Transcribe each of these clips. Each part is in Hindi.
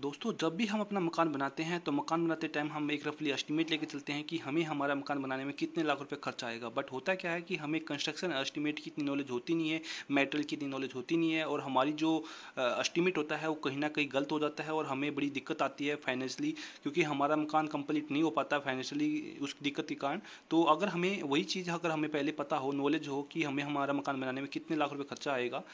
दोस्तों जब भी हम अपना मकान बनाते हैं तो मकान बनाते टाइम हम एक रफली एस्टिमेट लेके चलते हैं कि हमें हमारा मकान बनाने में कितने लाख रुपए खर्च आएगा। बट होता क्या है कि हमें कंस्ट्रक्शन एस्टिमेट की इतनी नॉलेज होती नहीं है, मेटेरियल की इतनी नॉलेज होती नहीं है, और हमारी जो एस्टिमेट होता है वो कहीं ना कहीं गलत हो जाता है और हमें बड़ी दिक्कत आती है फाइनेंशियली, क्योंकि हमारा मकान कंप्लीट नहीं हो पाता फाइनेंशियली उस दिक्कत के कारण। तो अगर हमें वही चीज़ अगर हमें पहले पता हो, नॉलेज हो कि हमें हमारा मकान बनाने में कितने लाख रुपए खर्चा आएगा,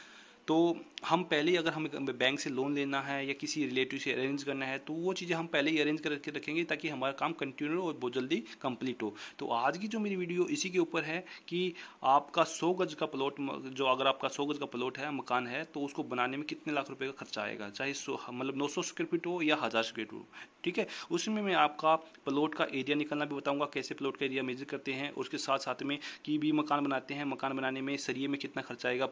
तो हम पहले ही अगर हमें बैंक से लोन लेना है या किसी रिलेटिव से अरेंज करना है तो वो चीज़ें हम पहले ही अरेंज करके रखेंगे ताकि हमारा काम कंटिन्यू और बहुत जल्दी कंप्लीट हो। तो आज की जो मेरी वीडियो इसी के ऊपर है कि आपका 100 गज का प्लॉट, जो अगर आपका 100 गज का प्लॉट है, मकान है, तो उसको बनाने में कितने लाख रुपए का खर्चा आएगा, चाहे 100 मतलब 900 स्क्वायर फीट हो या 1000 स्क्वायर फीट हो। ठीक है, उसमें मैं आपका प्लॉट का एरिया निकालना भी बताऊंगा, कैसे प्लॉट का एरिया मेजर करते हैं। उसके साथ साथ में कि भी मकान बनाते हैं, मकान बनाने में सरिये में कितना खर्चा आएगा,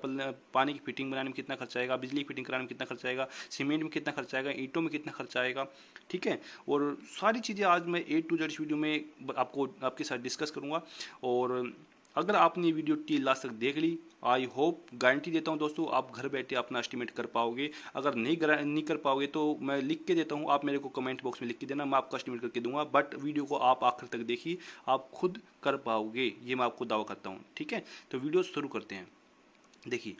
पानी की फिटिंग बनाने में कितना खर्चा आएगा, बिजली फिटिंग कराने में कितना खर्चा आएगा, सीमेंट में कितना खर्चा आएगा, ईंटों में कितना खर्चा आएगा। ठीक है, और सारी चीज़ें आज मैं A to Z इस वीडियो में आपको आपके साथ डिस्कस करूंगा। और अगर आपने ये वीडियो टी लास्ट तक देख ली, आई होप, गारंटी देता हूँ दोस्तों, आप घर बैठे अपना एस्टिमेट कर पाओगे। अगर नहीं कर पाओगे तो मैं लिख के देता हूँ, आप मेरे को कमेंट बॉक्स में लिख के देना, मैं आपका एस्टिमेट करके दूंगा। बट वीडियो को आप आखिर तक देखिए, आप खुद कर पाओगे, ये मैं आपको दावा करता हूँ। ठीक है, तो वीडियो शुरू करते हैं। देखिए,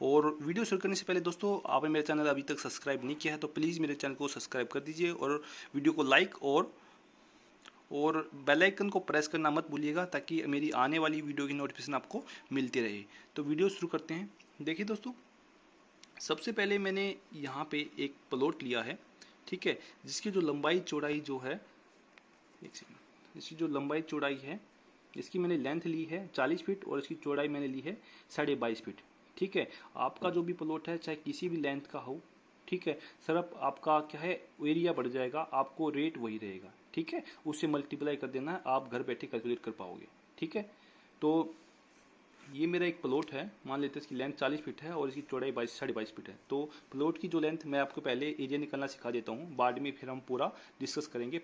और वीडियो शुरू करने से पहले दोस्तों, आपने मेरे चैनल अभी तक सब्सक्राइब नहीं किया है तो प्लीज़ मेरे चैनल को सब्सक्राइब कर दीजिए, और वीडियो को लाइक और बेल आइकन को प्रेस करना मत भूलिएगा ताकि मेरी आने वाली वीडियो की नोटिफिकेशन आपको मिलती रहे। तो वीडियो शुरू करते हैं। देखिए दोस्तों, सबसे पहले मैंने यहाँ पे एक प्लॉट लिया है। ठीक है, जिसकी जो लंबाई चौड़ाई जो है, एक सेकंड, इसकी जो लंबाई चौड़ाई है, इसकी मैंने लेंथ ली है 40 फीट और इसकी चौड़ाई मैंने ली है 22.5 फीट। ठीक है, आपका जो भी प्लॉट है चाहे किसी भी लेंथ का हो, ठीक है, सिर्फ आपका क्या है, एरिया बढ़ जाएगा, आपको रेट वही रहेगा। ठीक है, उससे मल्टीप्लाई कर देना है, आप घर बैठे कैलकुलेट कर पाओगे। ठीक है, तो ये मेरा एक प्लॉट है, मान लेते हैं इसकी लेंथ 40 फीट है और इसकी चौड़ाई 22.5 फीट है। तो प्लॉट की जो लेंथ, मैं आपको पहले एरिया निकालना सिखा देता हूँ, बाद में फिर हम पूरा डिस्कस करेंगे,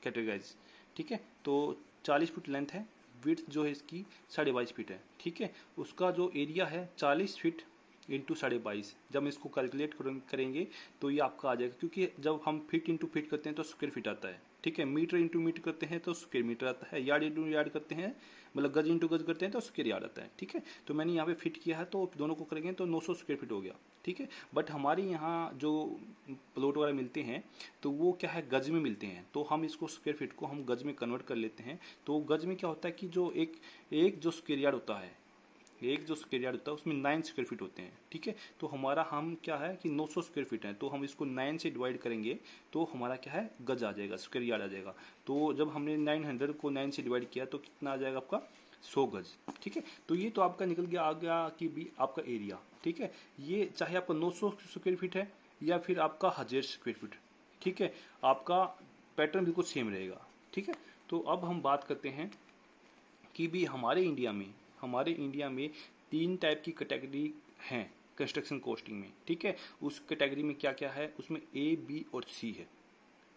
कैटेगराइज। ठीक है, तो 40 फीट लेंथ है, विड्थ जो है इसकी 22.5 फीट है। ठीक है, उसका जो एरिया है 40 फीट इंटू 22.5, जब इसको कैलकुलेट करेंगे तो ये आपका आ जाएगा, क्योंकि जब हम फीट इंटू फीट करते हैं तो स्क्वायर फीट आता है। ठीक है, मीटर इंटू मीटर करते हैं तो स्क्वायर मीटर आता है, यार्ड इंटू यार्ड करते हैं, मतलब गज इंटू गज करते हैं तो स्क्वायर यार्ड आता है। ठीक है, तो मैंने यहाँ पे फिट किया है, तो दोनों को करेंगे तो 900 स्क्वायर फीट हो गया। ठीक है, बट हमारे यहाँ जो प्लॉट वगैरह मिलते हैं तो वो क्या है, गज में मिलते हैं, तो हम इसको स्क्वायर फीट को हम गज में कन्वर्ट कर लेते हैं। तो गज में क्या होता है कि जो एक एक जो स्क्वायर यार्ड होता है, एक जो स्क्वायर यार्ड होता है उसमें 9 स्क्वायर फीट होते हैं। ठीक है, तो हमारा हम क्या है कि 900 स्क्वायर फीट है, तो हम इसको 9 से डिवाइड करेंगे तो हमारा क्या है, गज आ जाएगा, स्क्वायर यार्ड आ जाएगा। तो जब हमने 900 को 9 से डिवाइड किया तो कितना आ जाएगा आपका, 100 गज। ठीक है, तो ये तो आपका निकल गया, आ गया कि भी आपका एरिया। ठीक है, ये चाहे आपका 900 स्क्वायर फीट है या फिर आपका 1000 स्क्वायर फीट। ठीक है, आपका पैटर्न बिल्कुल सेम रहेगा। ठीक है, तो अब हम बात करते हैं कि भी हमारे इंडिया में 3 टाइप की कैटेगरी हैं कंस्ट्रक्शन कॉस्टिंग में। ठीक है, उस कैटेगरी में क्या क्या है, उसमें A, B और C है।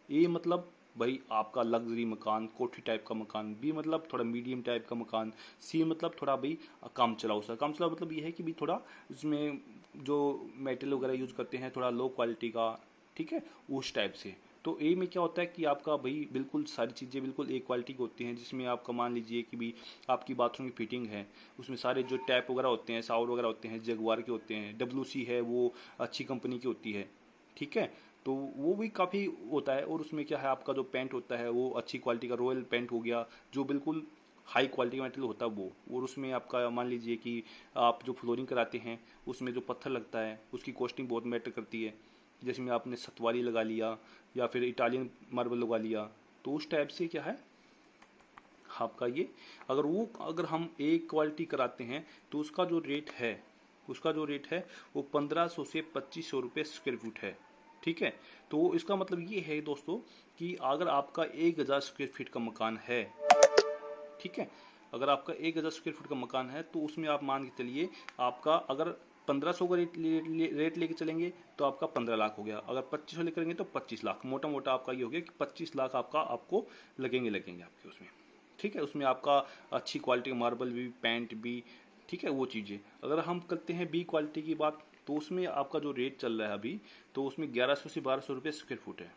ए मतलब भाई आपका लग्जरी मकान, कोठी टाइप का मकान। बी मतलब थोड़ा मीडियम टाइप का मकान। सी मतलब थोड़ा भाई काम चलाओ सा। काम चलाओ मतलब ये है कि भी थोड़ा उसमें जो मेटेरियल वगैरह यूज़ करते हैं थोड़ा लो क्वालिटी का। ठीक है, उस टाइप से। तो ए में क्या होता है कि आपका भाई बिल्कुल सारी चीज़ें बिल्कुल एक क्वालिटी की होती हैं, जिसमें आपका मान लीजिए कि भी आपकी बाथरूम की फिटिंग है, उसमें सारे जो टैप वगैरह होते हैं, शावर वगैरह होते हैं, जगुआर के होते हैं, WC है वो अच्छी कंपनी की होती है। ठीक है, तो वो भी काफ़ी होता है, और उसमें क्या है आपका जो पेंट होता है वो अच्छी क्वालिटी का रॉयल पेंट हो गया, जो बिल्कुल हाई क्वालिटी का मटेरियल होता है वो। और उसमें आपका मान लीजिए कि आप जो फ्लोरिंग कराते हैं उसमें जो पत्थर लगता है उसकी कॉस्टिंग बहुत मैटर करती है, जिसमें आपने सतवारी लगा लिया या फिर इटालियन मार्बल लगा लिया, तो उस टाइप से क्या है आपका ये, अगर हम एक क्वालिटी कराते हैं तो उसका जो रेट है वो 1500 से 2500 रुपये स्क्वायर फुट है। ठीक है, तो इसका मतलब ये है दोस्तों कि अगर आपका 1000 स्क्वायर फीट का मकान है, ठीक है, अगर आपका 1000 स्क्वायर फीट का मकान है तो उसमें आप मान के चलिए, आपका अगर 1500 का रेट लेके चलेंगे तो आपका 15 लाख हो गया, अगर 2500 लेकर करेंगे तो 25 लाख, मोटा मोटा आपका ये हो गया कि 25 लाख आपको लगेंगे आपके उसमें। ठीक है, उसमें आपका अच्छी क्वालिटी का मार्बल भी, पेंट भी। ठीक है, वो चीज़ें। अगर हम करते हैं बी क्वालिटी की बात, तो उसमें आपका जो रेट चल रहा है अभी, तो उसमें 1100 से 1200 रुपये स्क्वायर फुट है।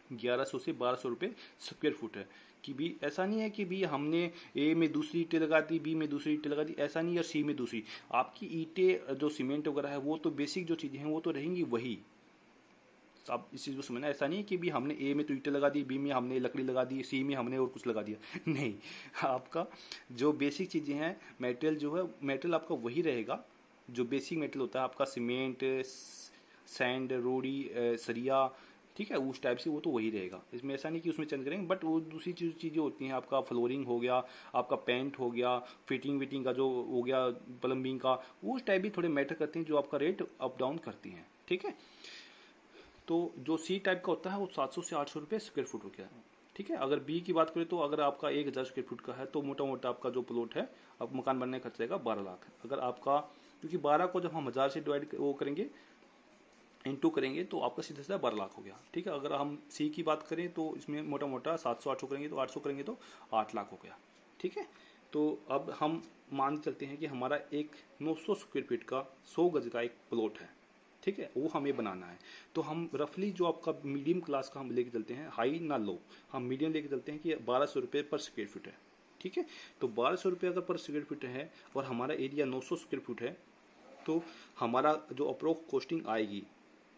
1100 से 1200 रुपये स्क्वायर फुट है। कि भी ऐसा नहीं है कि भी हमने ए में दूसरी ईंटें लगा दी, बी में दूसरी ईंटें लगा दी, ऐसा नहीं, या सी में दूसरी। आपकी ईंटें जो सीमेंट वगैरह है वो तो बेसिक जो चीज़ें हैं वो तो रहेंगी वही। आप इस चीज़ को समझना, ऐसा नहीं है कि भी हमने ए में तो ईंटें लगा दी, बी में हमने लकड़ी लगा दी, सी में हमने और कुछ लगा दिया नहीं, आपका जो बेसिक चीज़ें हैं, मटेरियल जो है, मटेरियल आपका वही रहेगा। जो बेसिक मटेरियल होता है आपका सीमेंट, सैंड, रोड़ी, सरिया, ठीक है, उस टाइप से वो तो वही रहेगा। इसमें ऐसा नहीं कि उसमें चेंज करेंगे, बट वो दूसरी चीज़ें होती हैं, आपका फ्लोरिंग हो गया, आपका पेंट हो गया, फिटिंग विटिंग का जो हो गया, प्लम्बिंग का, वो उस टाइप भी थोड़े मैटर करते हैं जो आपका रेट अप डाउन करती हैं। ठीक है, तो जो सी टाइप का होता है वो 700 से 800 रुपये स्क्वायर फुट हो गया। ठीक है, अगर बी की बात करें तो अगर आपका 1000 स्क्वायर फुट का है तो मोटा मोटा आपका जो प्लॉट है, अब मकान बनने का खर्च आएगा 12 लाख। अगर आपका, क्योंकि 12 को जब हम 1000 से डिवाइड वो करेंगे, इंटू करेंगे, तो आपका सीधा सीधा 12 लाख हो गया। ठीक है, अगर हम सी की बात करें तो इसमें मोटा मोटा 700 800 करेंगे, तो 800 करेंगे तो 8 लाख हो गया। ठीक है, तो अब हम मान चलते हैं कि हमारा एक 900 स्क्वायर फीट का 100 गज का एक प्लॉट है। ठीक है, वो हमें बनाना है। तो हम रफली जो आपका मीडियम क्लास का हम लेके चलते हैं, हाई ना लो, हम मीडियम लेके चलते हैं कि 1200 रुपये पर स्क्वायर फीट है। ठीक है, तो 1200 रुपये अगर पर स्क्वायर फीट है और हमारा एरिया 900 स्क्वायर फीट है, तो हमारा जो अप्रोक्स कॉस्टिंग आएगी,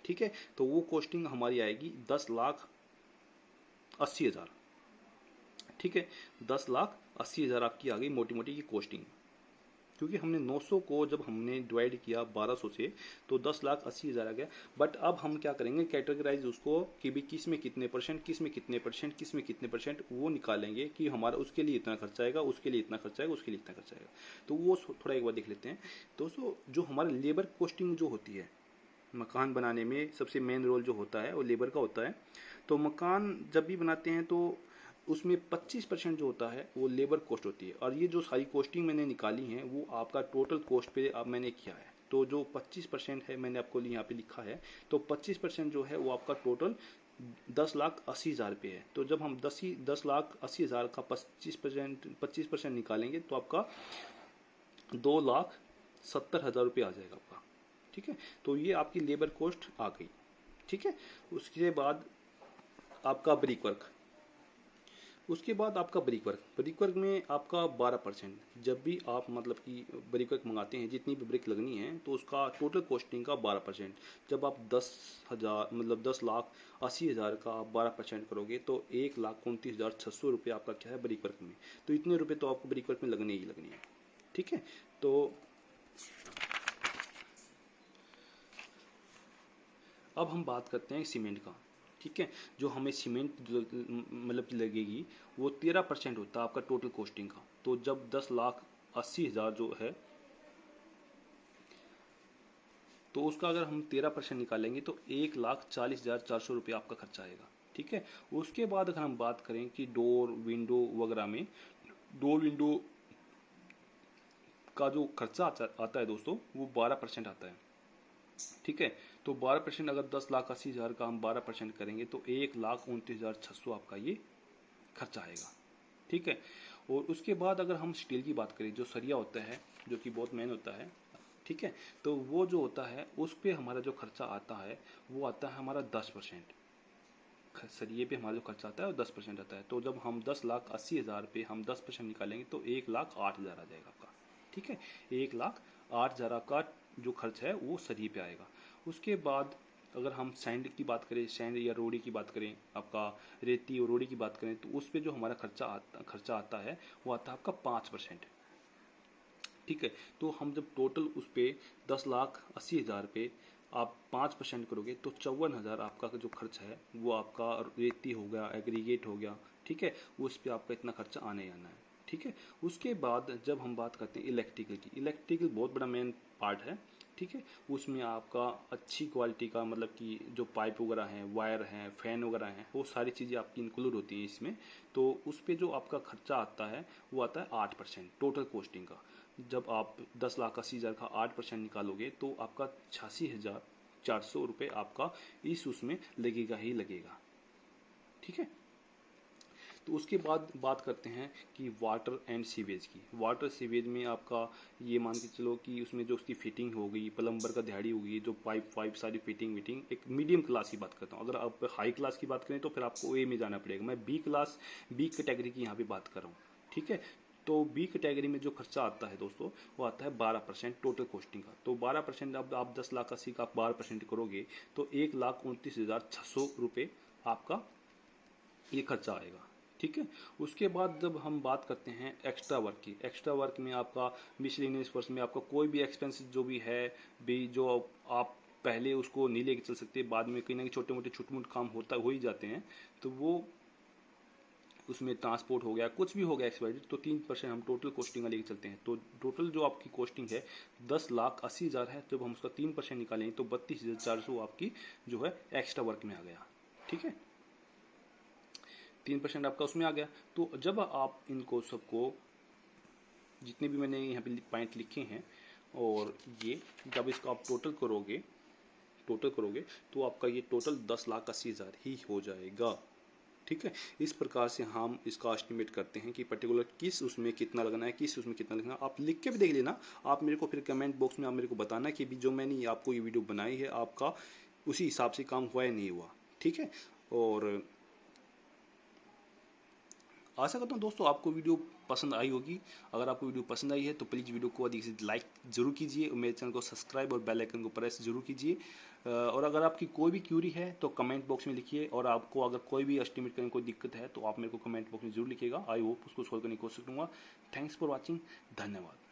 ठीक है, तो वो कॉस्टिंग हमारी आएगी 10,80,000। ठीक है, 10,80,000 आपकी आ गई मोटी मोटी की कॉस्टिंग। क्योंकि हमने 900 को जब हमने डिवाइड किया 1200 से, तो 10,80,000 आ गया। बट अब हम क्या करेंगे, कैटेगराइज उसको कि भी किस में कितने परसेंट, किस में कितने परसेंट, किस में कितने परसेंट, वो निकालेंगे कि हमारा उसके लिए इतना खर्चा आएगा, उसके लिए इतना खर्चा आएगा, उसके लिए इतना खर्चा आएगा। तो वो थोड़ा एक बार देख लेते हैं दोस्तों। जो हमारा लेबर कॉस्टिंग जो होती है मकान बनाने में, सबसे मेन रोल जो होता है वो लेबर का होता है। तो मकान जब भी बनाते हैं तो उसमें 25% जो होता है वो लेबर कॉस्ट होती है। और ये जो सारी कॉस्टिंग मैंने निकाली है वो आपका टोटल कॉस्ट पे अब मैंने किया है। तो जो 25% है मैंने आपको यहाँ पे लिखा है, तो 25% जो है वो आपका टोटल 10,80,000 रुपये है। तो जब हम 10,80,000 का 25% निकालेंगे तो आपका 2,70,000 रुपये आ जाएगा आपका। ठीक है, तो ये आपकी लेबर कॉस्ट आ गई। ठीक है, उसके बाद आपका ब्रिक वर्क, उसके बाद आपका ब्रिक वर्क में आपका 12%। जब भी आप मतलब कि ब्रिक वर्क मंगाते हैं, जितनी भी ब्रिक लगनी है, तो उसका टोटल कॉस्टिंग का 12%। जब आप 10,000 मतलब 10,80,000 का आप 12% करोगे तो 1,29,600 रुपये आपका क्या है ब्रिक वर्क में। तो इतने रुपये तो आपको ब्रिक वर्क में लगने ही लगने हैं। ठीक है, तो अब हम बात करते हैं सीमेंट का। ठीक है, जो हमें सीमेंट मतलब की लगेगी वो 13% होता है आपका टोटल कॉस्टिंग का। तो जब 10,80,000 जो है, तो उसका अगर हम 13% निकालेंगे तो 1,40,400 रुपये आपका खर्चा आएगा। ठीक है, उसके बाद अगर हम बात करें कि डोर विंडो वगैरह में, डोर विंडो का जो खर्चा आता है दोस्तों वो 12% आता है। ठीक है, तो 12% अगर 10,80,000 का हम 12% करेंगे तो 1,29,600 आपका ये खर्चा आएगा। ठीक है, और उसके बाद अगर हम स्टील की बात करें, जो सरिया होता है जो कि बहुत मेन होता है, ठीक है, तो वो जो होता है उस पर हमारा जो खर्चा आता है वो आता है हमारा 10%। सरिये पे हमारा जो खर्चा आता है वो 10% आता है। तो जब हम 10,80,000 पे हम 10% निकालेंगे तो 1,08,000 आ जाएगा आपका। ठीक है, 1,08,000 का जो खर्च है वो सरिये पे आएगा। उसके बाद अगर हम सैंड की बात करें, सैंड या रोड़ी की बात करें, आपका रेती और रोड़ी की बात करें, तो उस पर जो हमारा खर्चा आता है वो आता है आपका 5%। ठीक है, तो हम जब टोटल उस पर 10,80,000 पे आप 5% करोगे तो 54,000 आपका जो खर्च है वो आपका रेती हो गया, एग्रीगेट हो गया। ठीक है, उस पर आपका इतना खर्चा आने ही आना है। ठीक है, उसके बाद जब हम बात करते हैं इलेक्ट्रिकल की, इलेक्ट्रिकल बहुत बड़ा मेन पार्ट है। ठीक है, उसमें आपका अच्छी क्वालिटी का मतलब कि जो पाइप वगैरह हैं, वायर हैं, फैन वगैरह हैं, वो सारी चीज़ें आपकी इंक्लूड होती हैं इसमें। तो उस पर जो आपका खर्चा आता है वो आता है 8% टोटल कॉस्टिंग का। जब आप 10,80,000 का 8% निकालोगे तो आपका 86,400 रुपये आपका इस उसमें लगेगा ही लगेगा। ठीक है, तो उसके बाद बात करते हैं कि वाटर एंड सीवेज की। वाटर सीवेज में आपका ये मान के चलो कि उसमें जो उसकी फिटिंग हो गई, प्लम्बर का दिहाड़ी होगी, जो पाइप वाइप सारी फिटिंग विटिंग, एक मीडियम क्लास की बात करता हूँ। अगर आप हाई क्लास की बात करें तो फिर आपको ए में जाना पड़ेगा। मैं बी क्लास, बी कैटेगरी की यहाँ पे बात कर रहा हूँ, ठीक है। तो बी कैटेगरी में जो खर्चा आता है दोस्तों, वो आता है 12% टोटल कॉस्टिंग का। तो 12%, अब आप 10,80,000 का आप 12% करोगे तो 1,29,600 रुपये आपका ये खर्चा आएगा, ठीक है। उसके बाद जब हम बात करते हैं एक्स्ट्रा वर्क की, एक्स्ट्रा वर्क में आपका मिसलेनियस वर्क में आपका कोई भी एक्सपेंस जो भी है भी, जो आप पहले उसको नहीं लेके चल सकते, बाद में कहीं ना कहीं छोटे मोटे छुट मुट काम होता हो ही जाते हैं, तो वो उसमें ट्रांसपोर्ट हो गया, कुछ भी हो गया एक्सपायरी, तो 3% हम टोटल कॉस्टिंग का लेके चलते हैं। तो टोटल जो आपकी कॉस्टिंग है 10,80,000 है, जब हम उसका 3% निकालेंगे तो 32,400 आपकी जो है एक्स्ट्रा वर्क में आ गया, ठीक है। 3% आपका उसमें आ गया। तो जब आप इनको सबको, जितने भी मैंने यहाँ पे पॉइंट लिखे हैं, और ये जब इसको आप टोटल करोगे तो आपका ये टोटल 10,80,000 ही हो जाएगा, ठीक है। इस प्रकार से हम इसका एस्टिमेट करते हैं कि पर्टिकुलर किस उसमें कितना लगना है, किस उसमें कितना लगना है। आप लिख के भी देख लेना, आप मेरे को फिर कमेंट बॉक्स में आप मेरे को बताना कि भी जो मैंने आपको ये वीडियो बनाई है आपका उसी हिसाब से काम हुआ या नहीं हुआ, ठीक है। और आशा करता हूँ दोस्तों आपको वीडियो पसंद आई होगी। अगर आपको वीडियो पसंद आई है तो प्लीज़ वीडियो को अधिक से लाइक जरूर कीजिए और मेरे चैनल को सब्सक्राइब और बेल आइकन को प्रेस जरूर कीजिए। और अगर आपकी कोई भी क्यूरी है तो कमेंट बॉक्स में लिखिए, और आपको अगर कोई भी एस्टिमेट करने में कोई दिक्कत है तो आप मेरे को कमेंट बॉक्स में जरूर लिखिएगा। आई होप उसको सॉल्व करने की कोशिश करूँगा। थैंक्स फॉर वॉचिंग, धन्यवाद।